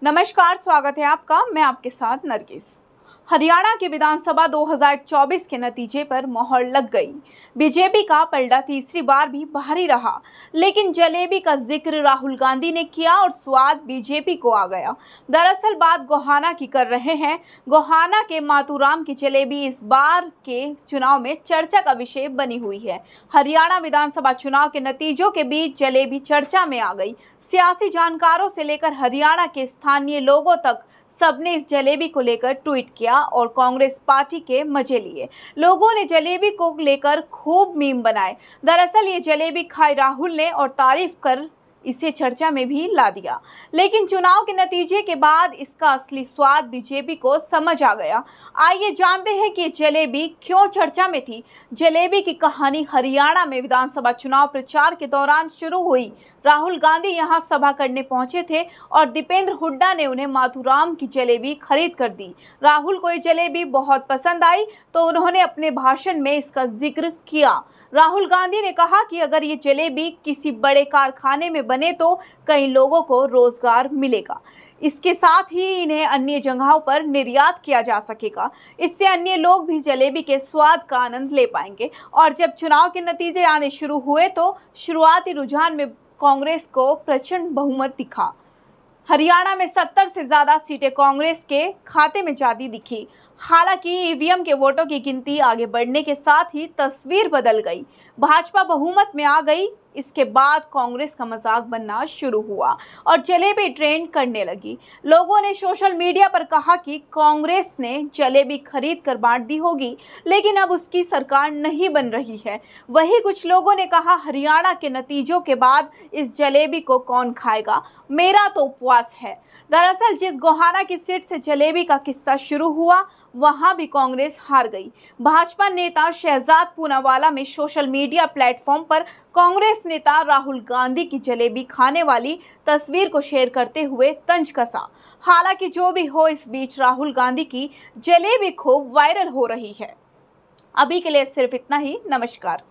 नमस्कार, स्वागत है आपका। मैं आपके साथ नरगिस। हरियाणा की विधानसभा 2024 के नतीजे पर मोहर लग गई। बीजेपी का पलड़ा तीसरी बार भी भारी रहा, लेकिन जलेबी का जिक्र राहुल गांधी ने किया और स्वाद बीजेपी को आ गया। दरअसल बात गोहाना की कर रहे हैं। गोहाना के मातूराम की जलेबी इस बार के चुनाव में चर्चा का विषय बनी हुई है। हरियाणा विधानसभा चुनाव के नतीजों के बीच जलेबी चर्चा में आ गई। सियासी जानकारों से लेकर हरियाणा के स्थानीय लोगों तक सबने इस जलेबी को लेकर ट्वीट किया और कांग्रेस पार्टी के मजे लिए। लोगों ने जलेबी को लेकर खूब मीम बनाए। दरअसल ये जलेबी खाई राहुल ने और तारीफ कर इसे चर्चा में भी ला दिया। लेकिन चुनाव के नतीजे के बाद इसका असली स्वाद बीजेपी को समझ आ गया। आइए जानते हैं कि जलेबी क्यों चर्चा में थी। जलेबी की कहानी हरियाणा में विधानसभा चुनाव प्रचार के दौरान शुरू हुई। राहुल गांधी यहां सभा करने पहुंचे थे और दीपेंद्र हुड्डा ने उन्हें माथुराम की जलेबी खरीद कर दी। राहुल को ये जलेबी बहुत पसंद आई तो उन्होंने अपने भाषण में इसका जिक्र किया। राहुल गांधी ने कहा कि अगर ये जलेबी किसी बड़े कारखाने में बने तो कई लोगों को रोजगार मिलेगा। इसके साथ ही इन्हें अन्य जगहों पर निर्यात किया जा सकेगा। इससे अन्य लोग भी जलेबी के स्वाद का आनंद ले पाएंगे। और जब चुनाव के नतीजे आने शुरू हुए तो शुरुआती रुझान में कांग्रेस को प्रचंड बहुमत दिखा। हरियाणा में 70 से ज्यादा सीटें कांग्रेस के खाते में जाती दिखी। हालांकि ईवीएम के वोटों की गिनती आगे बढ़ने के साथ ही तस्वीर बदल गई। भाजपा बहुमत में आ गई। इसके बाद कांग्रेस का मजाक बनना शुरू हुआ और जलेबी ट्रेंड करने लगी। लोगों ने सोशल मीडिया पर कहा कि कांग्रेस ने जलेबी खरीद कर बांट दी होगी, लेकिन अब उसकी सरकार नहीं बन रही है। वहीं कुछ लोगों ने कहा, हरियाणा के नतीजों के बाद इस जलेबी को कौन खाएगा, मेरा तो उपवास है। दरअसल जिस गोहाना की सीट से जलेबी का किस्सा शुरू हुआ वहां भी कांग्रेस हार गई। भाजपा नेता शहजाद पूनावाला में सोशल मीडिया प्लेटफॉर्म पर कांग्रेस नेता राहुल गांधी की जलेबी खाने वाली तस्वीर को शेयर करते हुए तंज कसा। हालांकि जो भी हो, इस बीच राहुल गांधी की जलेबी खूब वायरल हो रही है। अभी के लिए सिर्फ इतना ही। नमस्कार।